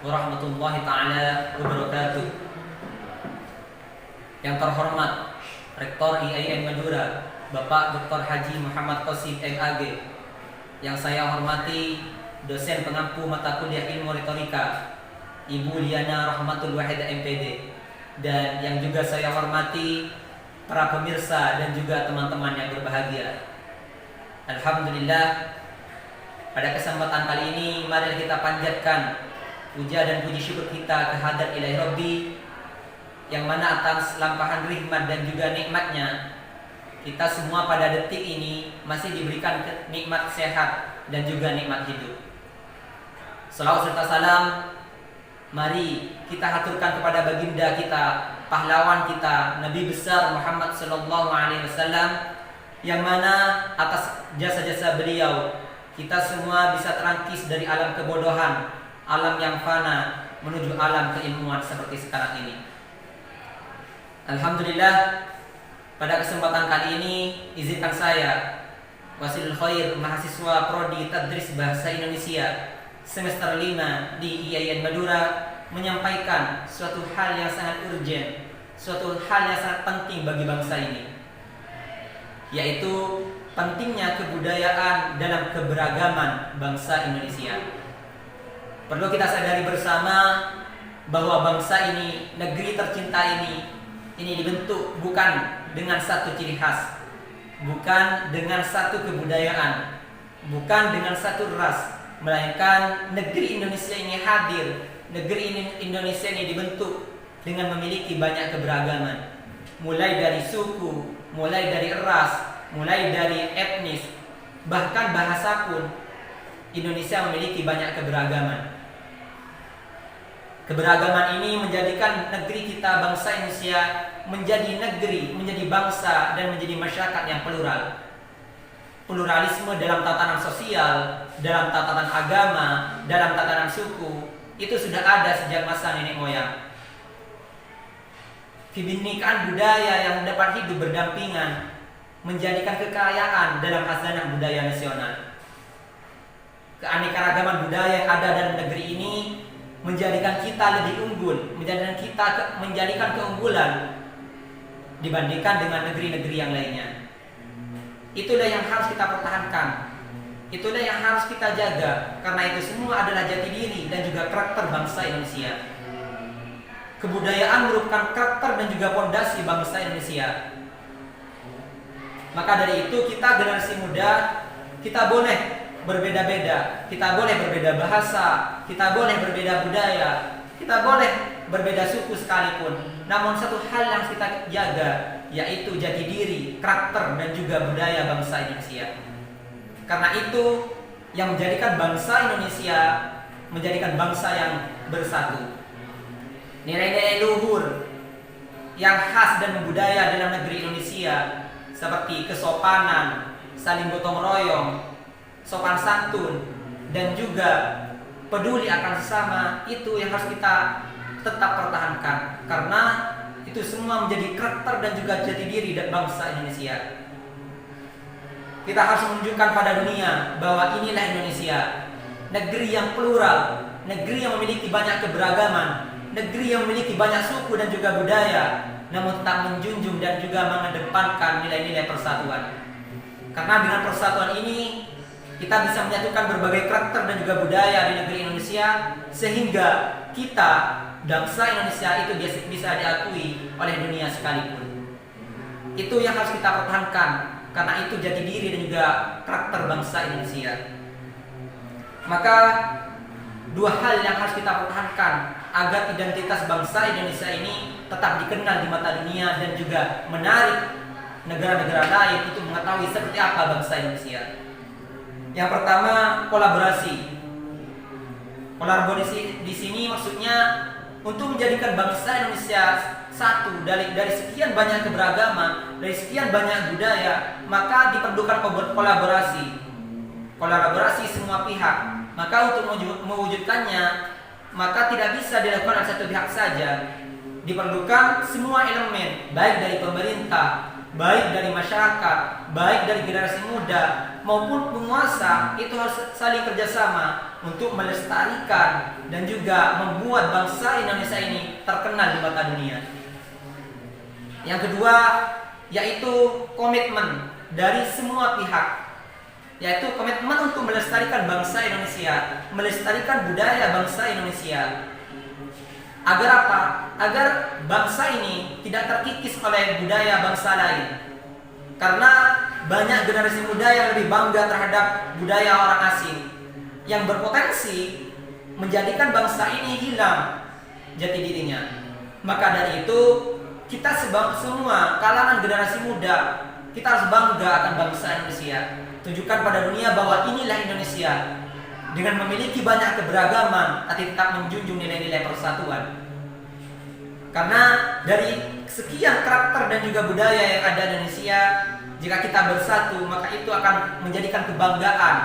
warahmatullahi taala wabarakatuh. Yang terhormat Rektor IAIN Madura, Bapak Dr. Haji Muhammad Qasim MAG. Yang saya hormati dosen pengampu mata kuliah ilmu retorika, Ibu Liana Rahmatul Wahid MPD. Dan yang juga saya hormati para pemirsa dan juga teman-teman yang berbahagia. Alhamdulillah, pada kesempatan kali ini mari kita panjatkan puja dan puji syukur kita kehadrat Ilahi Rabbi, yang mana atas lampahan rahmat dan juga nikmatnya kita semua pada detik ini masih diberikan nikmat sehat dan juga nikmat hidup. Salawat serta salam mari kita haturkan kepada baginda kita, pahlawan kita, Nabi besar Muhammad sallallahu alaihi wasallam, yang mana atas jasa-jasa beliau kita semua bisa terangkis dari alam kebodohan, alam yang fana, menuju alam keilmuan seperti sekarang ini. Alhamdulillah, pada kesempatan kali ini izinkan saya, Wasilul Khair, mahasiswa Prodi Tadris Bahasa Indonesia semester 5 di IAIN Madura, menyampaikan suatu hal yang sangat urgent, suatu hal yang sangat penting bagi bangsa ini, yaitu pentingnya kebudayaan dalam keberagaman bangsa Indonesia. Perlu kita sadari bersama bahwa bangsa ini, negeri tercinta ini dibentuk bukan dengan satu ciri khas, bukan dengan satu kebudayaan, bukan dengan satu ras, melainkan negeri Indonesia ini hadir, negeri Indonesia ini dibentuk dengan memiliki banyak keberagaman, mulai dari suku, mulai dari ras, mulai dari etnis, bahkan bahasa pun Indonesia memiliki banyak keberagaman. Keberagaman ini menjadikan negeri kita, bangsa Indonesia, menjadi negeri, menjadi bangsa, dan menjadi masyarakat yang plural. Pluralisme dalam tatanan sosial, dalam tatanan agama, dalam tatanan suku, itu sudah ada sejak masa nenek moyang. Kebinekaan budaya yang dapat hidup berdampingan menjadikan kekayaan dalam khazanah budaya nasional. Keanekaragaman budaya yang ada dalam negeri ini menjadikan kita lebih unggul, menjadikan keunggulan dibandingkan dengan negeri-negeri yang lainnya. Itulah yang harus kita pertahankan, itulah yang harus kita jaga, karena itu semua adalah jati diri dan juga karakter bangsa Indonesia. Kebudayaan merupakan karakter dan juga fondasi bangsa Indonesia. Maka dari itu kita generasi muda, kita boleh berbeda-beda, kita boleh berbeda bahasa, kita boleh berbeda budaya, kita boleh berbeda suku sekalipun. Namun satu hal yang harus kita jaga, yaitu jati diri, karakter dan juga budaya bangsa Indonesia. Karena itu yang menjadikan bangsa Indonesia menjadikan bangsa yang bersatu. Nilai-nilai luhur yang khas dan budaya dalam negeri Indonesia seperti kesopanan, saling gotong royong, sopan santun, dan juga peduli akan sesama, itu yang harus kita tetap pertahankan, karena itu semua menjadi karakter dan juga jati diri dan bangsa Indonesia. Kita harus menunjukkan pada dunia bahwa inilah Indonesia, negeri yang plural, negeri yang memiliki banyak keberagaman, negeri yang memiliki banyak suku dan juga budaya, namun tetap menjunjung dan juga mengedepankan nilai-nilai persatuan. Karena dengan persatuan ini kita bisa menyatukan berbagai karakter dan juga budaya di negeri Indonesia, sehingga kita, bangsa Indonesia itu bisa diakui oleh dunia sekalipun. Itu yang harus kita pertahankan, karena itu jati diri dan juga karakter bangsa Indonesia. Maka dua hal yang harus kita pertahankan agar identitas bangsa Indonesia ini tetap dikenal di mata dunia dan juga menarik negara-negara lain untuk mengetahui seperti apa bangsa Indonesia. Yang pertama, kolaborasi. Kolaborasi di sini maksudnya untuk menjadikan bangsa Indonesia satu dari sekian banyak keberagaman, dari sekian banyak budaya, maka diperlukan kolaborasi. Kolaborasi semua pihak. Maka untuk mewujudkannya, maka tidak bisa dilakukan oleh satu pihak saja. Diperlukan semua elemen, baik dari pemerintah, baik dari masyarakat, baik dari generasi muda, maupun penguasa itu harus saling kerjasama untuk melestarikan dan juga membuat bangsa Indonesia ini terkenal di mata dunia. Yang kedua, yaitu komitmen dari semua pihak, yaitu komitmen untuk melestarikan bangsa Indonesia, melestarikan budaya bangsa Indonesia. Agar apa? Agar bangsa ini tidak terkikis oleh budaya bangsa lain. Karena banyak generasi muda yang lebih bangga terhadap budaya orang asing yang berpotensi menjadikan bangsa ini hilang jati dirinya. Maka dari itu, kita semua kalangan generasi muda, kita harus bangga akan bangsa Indonesia. Tunjukkan pada dunia bahwa inilah Indonesia dengan memiliki banyak keberagaman tapi tetap menjunjung nilai-nilai persatuan. Karena dari sekian karakter dan juga budaya yang ada di Indonesia, jika kita bersatu, maka itu akan menjadikan kebanggaan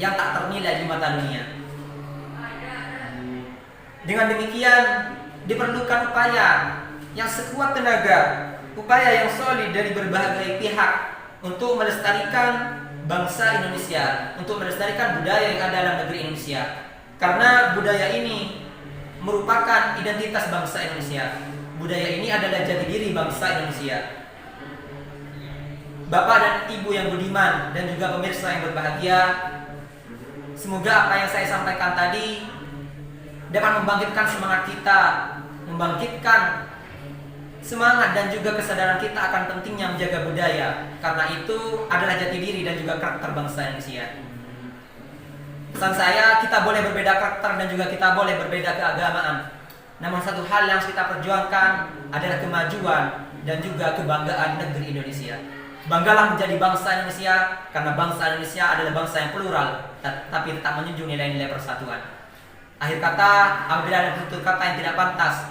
yang tak ternilai di mata dunia. Dengan demikian, diperlukan upaya yang sekuat tenaga, upaya yang solid dari berbagai pihak untuk melestarikan bangsa Indonesia, untuk melestarikan budaya yang ada dalam negeri Indonesia. Karena budaya ini merupakan identitas bangsa Indonesia. Budaya ini adalah jati diri bangsa Indonesia. Bapak dan Ibu yang budiman dan juga pemirsa yang berbahagia, semoga apa yang saya sampaikan tadi dapat membangkitkan semangat kita, membangkitkan semangat dan juga kesadaran kita akan pentingnya menjaga budaya, karena itu adalah jati diri dan juga karakter bangsa Indonesia. Pesan saya, kita boleh berbeda karakter dan juga kita boleh berbeda keagamaan, namun satu hal yang harus kita perjuangkan adalah kemajuan dan juga kebanggaan negeri Indonesia. Banggalah menjadi bangsa Indonesia, karena bangsa Indonesia adalah bangsa yang plural tapi tetap menjunjung nilai-nilai persatuan. Akhir kata, apabila ada tutur kata yang tidak pantas,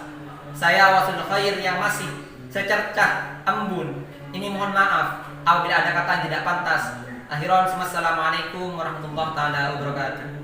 saya Wasul Khair yang masih secercah embun, ini mohon maaf apabila ada kata yang tidak pantas. Akhiran, wassalamualaikum warahmatullahi wabarakatuh.